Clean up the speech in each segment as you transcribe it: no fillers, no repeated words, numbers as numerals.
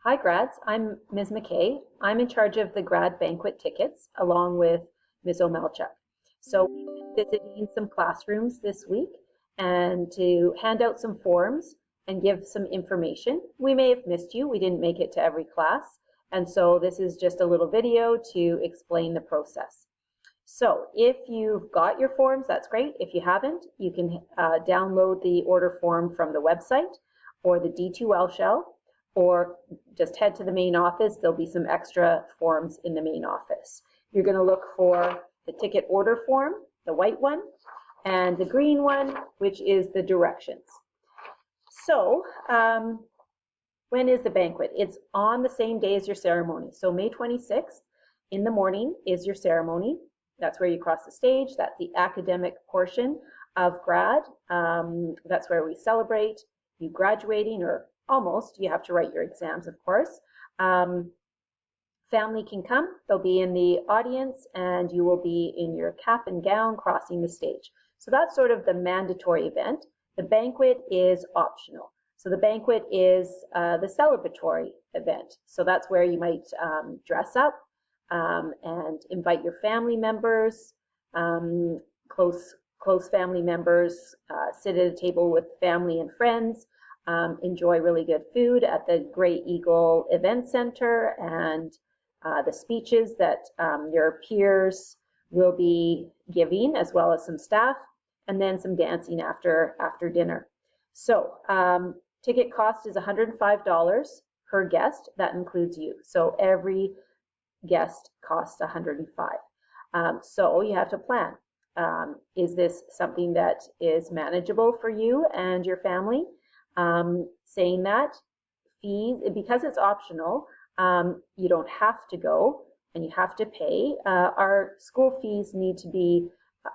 Hi grads, I'm Ms. McKay. I'm in charge of the grad banquet tickets along with Ms. Omelchuk. So we've been visiting some classrooms this week and to hand out some forms and give some information. We may have missed you, we didn't make it to every class, and so this is just a little video to explain the process. So if you've got your forms, that's great. If you haven't, you can download the order form from the website or the D2L shell, or just head to the main office. There'll be some extra forms in the main office. You're going to look for the ticket order form, the white one, and the green one, which is the directions. So when is the banquet? It's on the same day as your ceremony. So May 26th in the morning is your ceremony. That's where you cross the stage. That's the academic portion of grad. That's where we celebrate you graduating, or almost. You have to write your exams, of course. Family can come. They'll be in the audience, and you will be in your cap and gown crossing the stage. So that's sort of the mandatory event. The banquet is optional. So the banquet is the celebratory event. So that's where you might dress up and invite your family members, close family members, sit at a table with family and friends, enjoy really good food at the Grey Eagle Event Center, and the speeches that your peers will be giving, as well as some staff, and then some dancing after dinner. So ticket cost is $105 per guest. That includes you. So every guest costs $105. So you have to plan. Is this something that is manageable for you and your family? Saying that, fees, because it's optional, you don't have to go and you have to pay. Our school fees need to be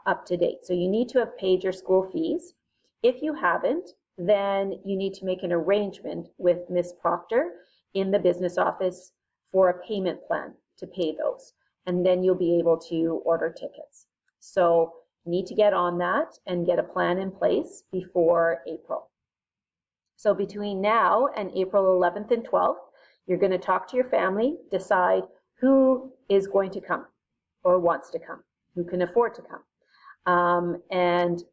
up to date. So you need to have paid your school fees. If you haven't, then you need to make an arrangement with Ms. Proctor in the business office for a payment plan to pay those. And then you'll be able to order tickets. So you need to get on that and get a plan in place before April. So between now and April 11th and 12th, you're going to talk to your family, decide who is going to come or wants to come, who can afford to come, and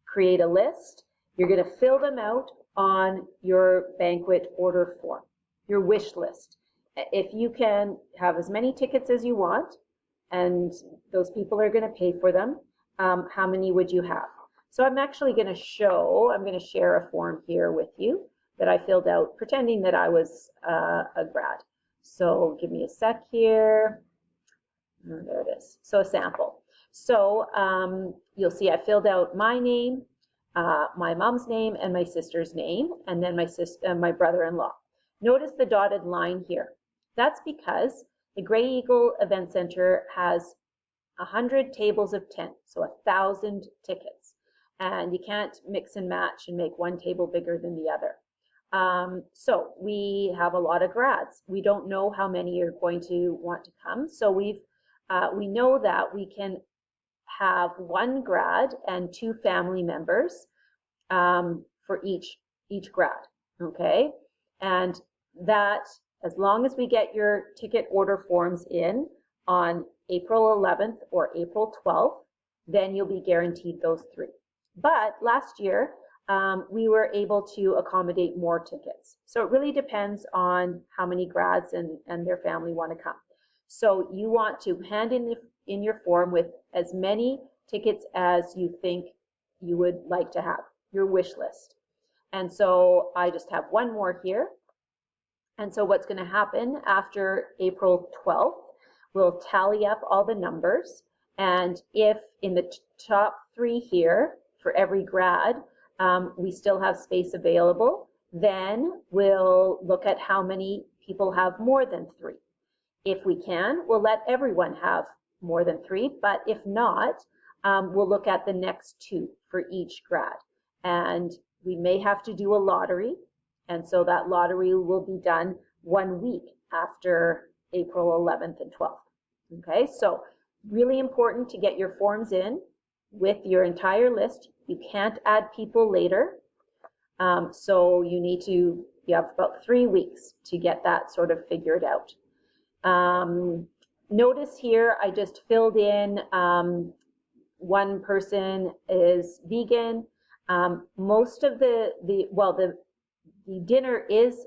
create a list. You're going to fill them out on your banquet order form, your wish list. If you can have as many tickets as you want, and those people are going to pay for them, how many would you have? So I'm actually going to share a form here with you that I filled out pretending that I was a grad. So give me a sec here. Oh, there it is. So a sample. So you'll see I filled out my name, my mom's name, and my sister's name, and then my brother-in-law. Notice the dotted line here. That's because the Grey Eagle Event Center has 100 tables of 10, so 1,000 tickets. And you can't mix and match and make one table bigger than the other. So we have a lot of grads. We don't know how many are going to want to come. So we know that we can have one grad and 2 family members for each grad, okay? And that, as long as we get your ticket order forms in on April 11th or April 12th, then you'll be guaranteed those 3. But last year, we were able to accommodate more tickets. So it really depends on how many grads and their family want to come. So you want to hand in your form with as many tickets as you think you would like to have, your wish list. And so I just have one more here. And so what's going to happen after April 12th, we'll tally up all the numbers. And if in the top 3 here, for every grad, we still have space available, then we'll look at how many people have more than 3. If we can, we'll let everyone have more than 3, but if not, we'll look at the next 2 for each grad. And we may have to do a lottery, and so that lottery will be done 1 week after April 11th and 12th. Okay, so really important to get your forms in with your entire list. You can't add people later. So you need to You have about 3 weeks to get that sort of figured out. Notice here I just filled in one person is vegan. Most of the dinner is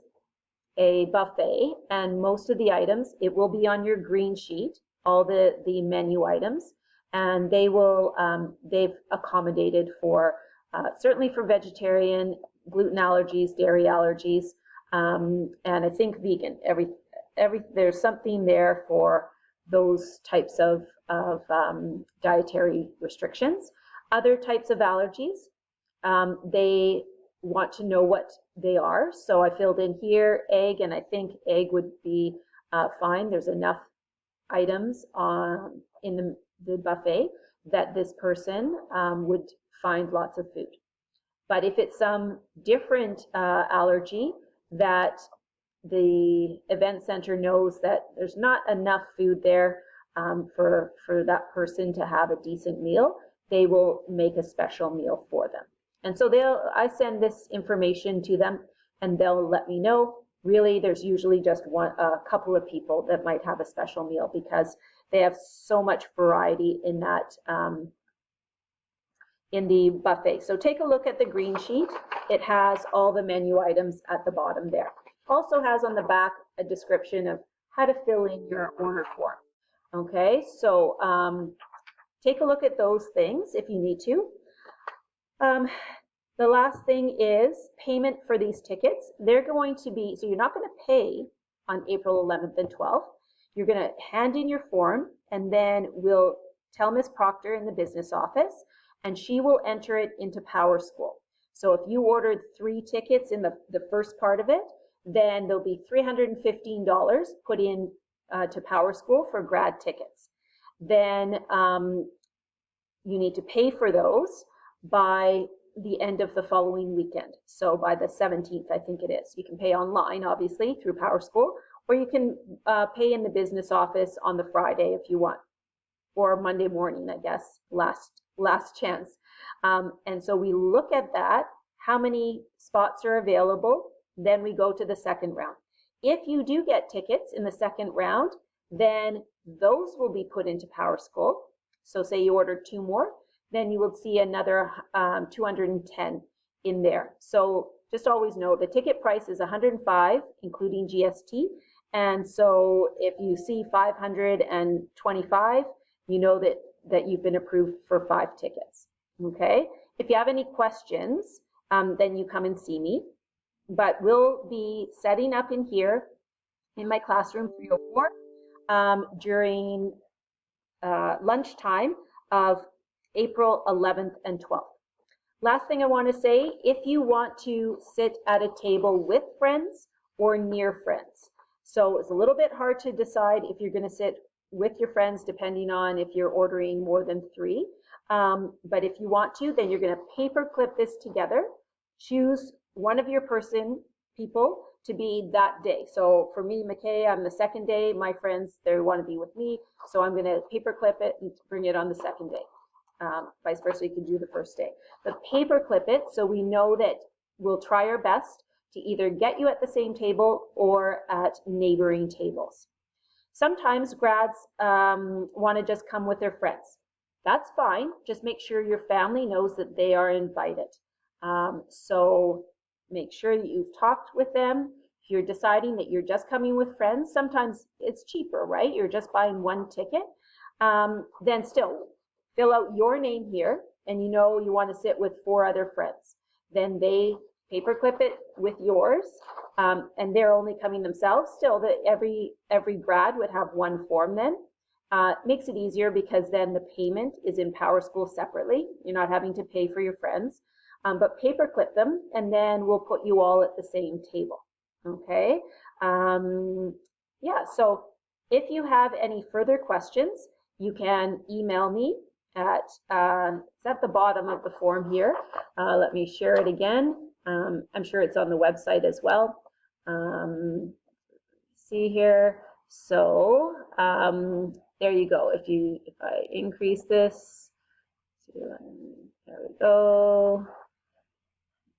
a buffet, and most of the items, it will be on your green sheet, all the menu items, and they will they've accommodated for certainly for vegetarian, gluten allergies, dairy allergies, and I think vegan. There's something there for those types of dietary restrictions. Other types of allergies, they want to know what they are. So I filled in here egg, and I think egg would be fine. There's enough items in the buffet that this person would find lots of food. But if it's some different allergy that the event center knows that there's not enough food there for that person to have a decent meal, they will make a special meal for them. And so I send this information to them, and they'll let me know. Really, there's usually just a couple of people that might have a special meal because they have so much variety in that in the buffet. So take a look at the green sheet. It has all the menu items at the bottom there. Also has on the back a description of how to fill in your order form. Okay, so take a look at those things if you need to. The last thing is payment for these tickets. They're going to be, so you're not going to pay on April 11th and 12th. You're going to hand in your form, and then we'll tell Ms. Proctor in the business office, and she will enter it into Power School. So if you ordered 3 tickets in the first part of it, then there'll be $315 put in to Power School for grad tickets. Then you need to pay for those by the end of the following weekend. So by the 17th, I think it is. You can pay online, obviously, through Power School, or you can pay in the business office on the Friday if you want, or Monday morning, I guess, last chance. And so we look at that, how many spots are available, then we go to the second round. If you do get tickets in the second round, then those will be put into Power School. So say you ordered 2 more, then you will see another 210 in there. So just always know the ticket price is $105, including GST. And so if you see 525, you know that you've been approved for 5 tickets. Okay. If you have any questions, then you come and see me. But we'll be setting up in here in my classroom 304 during lunchtime of April 11th and 12th. Last thing I want to say, if you want to sit at a table with friends or near friends. So it's a little bit hard to decide if you're going to sit with your friends depending on if you're ordering more than 3. But if you want to, then you're going to paper clip this together. Choose one of your people to be that day. So for me, McKay, I'm the second day. My friends, they want to be with me. So I'm going to paper clip it and bring it on the second day. Vice versa, you can do the first day. But paper clip it so we know that we'll try our best to either get you at the same table or at neighboring tables. Sometimes grads want to just come with their friends. That's fine. Just make sure your family knows that they are invited. So make sure that you've talked with them. If you're deciding that you're just coming with friends, sometimes it's cheaper, right? You're just buying 1 ticket. Then still, fill out your name here, and you know you want to sit with 4 other friends. Then they paperclip it with yours, and they're only coming themselves. Still, every grad would have 1 form then. Makes it easier because then the payment is in Power School separately. You're not having to pay for your friends. But paperclip them, and then we'll put you all at the same table. Okay? Yeah, so if you have any further questions, you can email me it's at the bottom of the form here. Let me share it again. I'm sure it's on the website as well. See here. So there you go. If I increase this, there we go.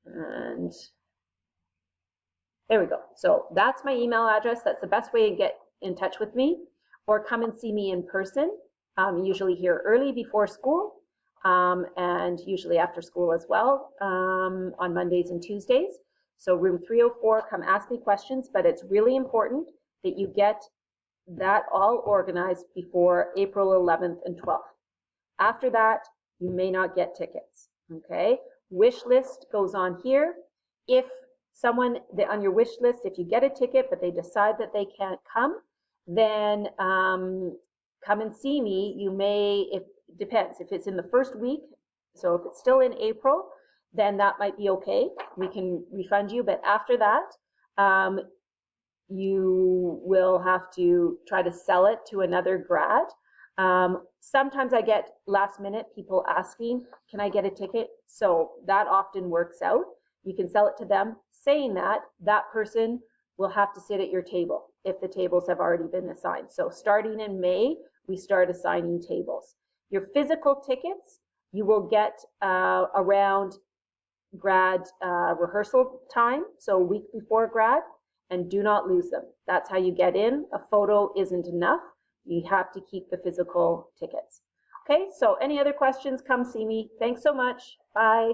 And There we go. So that's my email address. That's the best way to get in touch with me, or come and see me in person, usually here early before school, and usually after school as well, on Mondays and Tuesdays. So room 304, come ask me questions, but it's really important that you get that all organized before April 11th and 12th. After that, you may not get tickets, okay? Wish list goes on here. If someone on your wish list, if you get a ticket but they decide that they can't come, then come and see me. You may, it depends, if it's in the first week, so if it's still in April, then that might be okay. We can refund you, but after that, you will have to try to sell it to another grad. Sometimes I get last minute people asking, can I get a ticket? So that often works out. You can sell it to them. Saying that, that person will have to sit at your table if the tables have already been assigned. So starting in May, we start assigning tables. Your physical tickets, you will get around grad rehearsal time, so a week before grad, and do not lose them. That's how you get in. A photo isn't enough. You have to keep the physical tickets. Okay, so any other questions, come see me. Thanks so much. Bye.